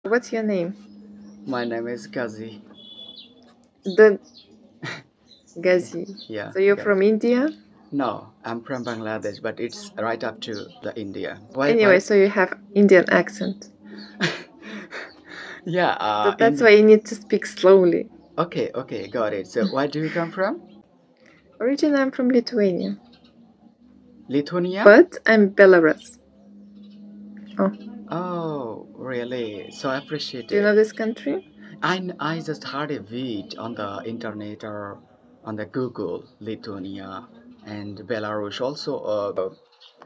What's your name? My name is Gazi. The Gazi. Yeah. So you're Gazi. from India? No, I'm from Bangladesh, but it's right up to the India. Anyway, so you have Indian accent. Yeah. So that's why you need to speak slowly. Okay, got it. So where do you come from? Originally, I'm from Lithuania. Lithuania? But I'm Belarus. Oh, really? So I appreciate Do you it. know this country? I just heard a bit on the internet or on the Google, Lithuania and Belarus also.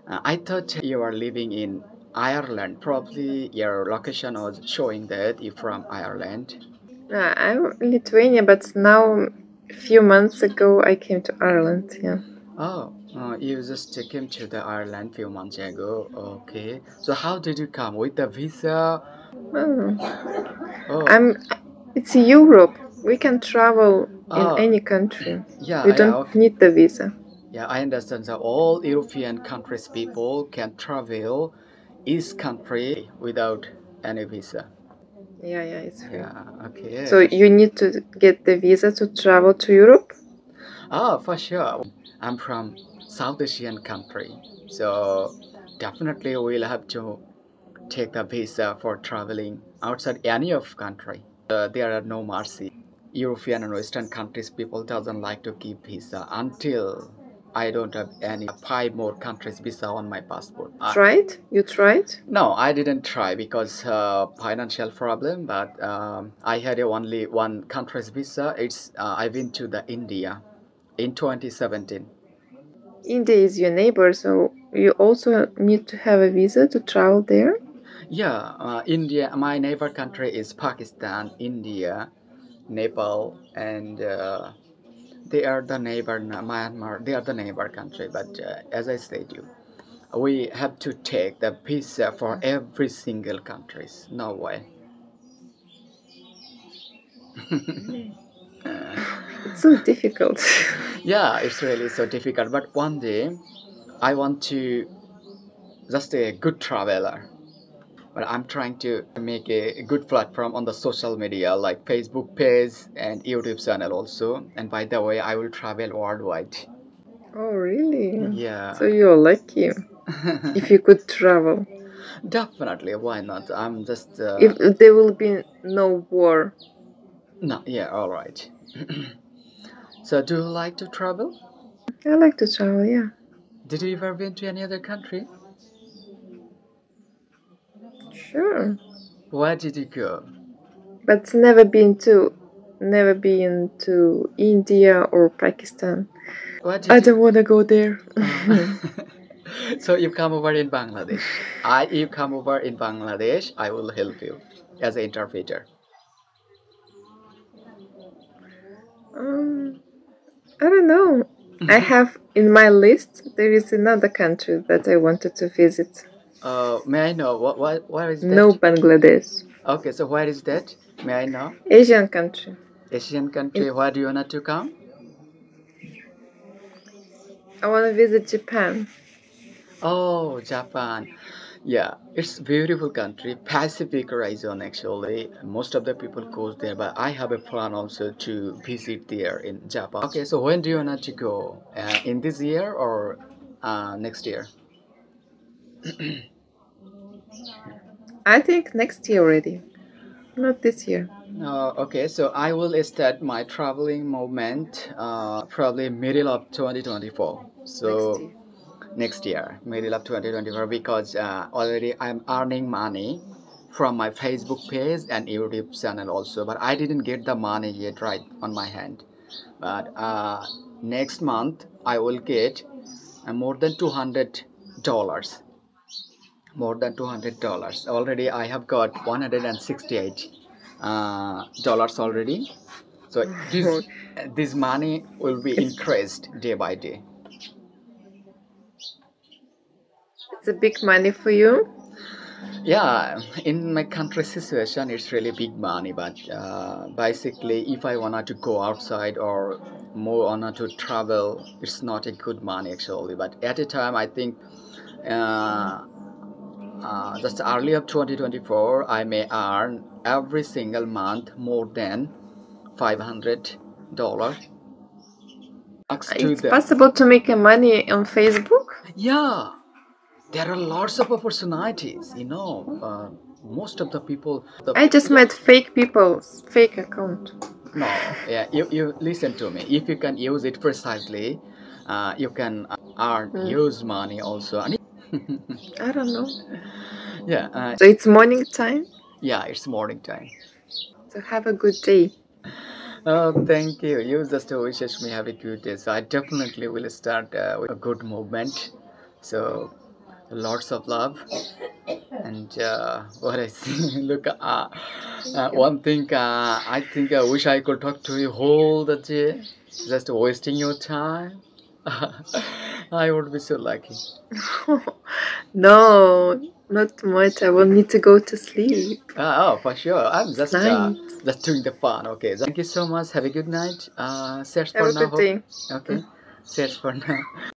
I thought you were living in Ireland. Probably your location was showing that you're from Ireland. I'm in Lithuania, but now, a few months ago, I came to Ireland. Yeah. Oh, you just came to the Ireland few months ago. Okay. So how did you come? With the visa? Oh. It's Europe. We can travel in Oh, any country. yeah, We yeah, don't okay. need the visa. Yeah, I understand. So all European countries people can travel each country without any visa. Yeah, it's free. Yeah, okay. So you need to get the visa to travel to Europe? Oh, for sure. I'm from South Asian country, so definitely we'll have to take the visa for traveling outside any of country. There are no mercy. European and Western countries people doesn't like to give visa until I don't have any 5 more countries visa on my passport. Tried? You tried? No, I didn't try because financial problem. But I had only one country's visa. I've been to the India in 2017. India is your neighbor, so you also need to have a visa to travel there? Yeah, India. My neighbor country is Pakistan, India, Nepal, and they are the neighbor Myanmar. They are the neighbor country. But as I said you, we have to take the visa for every single countries. No way. It's so difficult. Yeah, it's really so difficult. But one day, I want to just a good traveler. But I'm trying to make a good platform on the social media like Facebook page and YouTube channel also. And by the way, I will travel worldwide. Oh, really? Yeah. So you're lucky if you could travel. Definitely, why not? I'm just. If there will be no war. No, yeah, all right. So, do you like to travel? I like to travel, yeah. Did you ever been to any other country? Sure. Where did you go? But never been to India or Pakistan. I don't want to go there. So you come over in Bangladesh. You come over in Bangladesh. I will help you as an interpreter. I don't know. I have in my list there is another country that I wanted to visit. May I know where is that? No, Bangladesh. Okay, so where is that? May I know? Asian country. Asian country. Where do you want to come? I want to visit Japan. Oh, Japan. Yeah, it's beautiful country, Pacific region actually. Most of the people goes there, but I have a plan also to visit there in Japan. Okay, so when do you want to go? In this year or next year? I think next year already, not this year. Okay, so I will start my traveling movement probably middle of 2024. So next year, middle of 2024, because already I'm earning money from my Facebook page and YouTube channel also, but I didn't get the money yet right on my hand. But next month I will get more than $200. More than $200. Already I have got 168 dollars already. So this money will be increased day by day. It's a big money for you. Yeah, in my country situation, it's really big money. But basically, if I wanted to go outside or more wanted to travel, it's not a good money actually. But at a time, I think uh, just early of 2024, I may earn every single month more than $500. Thanks to It's the possible to make money on Facebook? yeah, there are lots of opportunities. Most of the people. I just met fake people's fake account. No, yeah, you listen to me. If you can use it precisely, you can earn huge money also. I don't know. Yeah, So it's morning time? yeah, it's morning time. So have a good day. Oh, thank you. You just wishes me have a good day. So I definitely will start with a good movement. So lots of love and what I see. Look, one thing I think I wish I could talk to you whole the day, just wasting your time. I would be so lucky. No, not much. I will need to go to sleep. Oh, for sure. I'm just Night. just doing the fun. Okay. Thank you so much. Have a good night. Cheers Have for a now. good day. Okay. Cheers for now.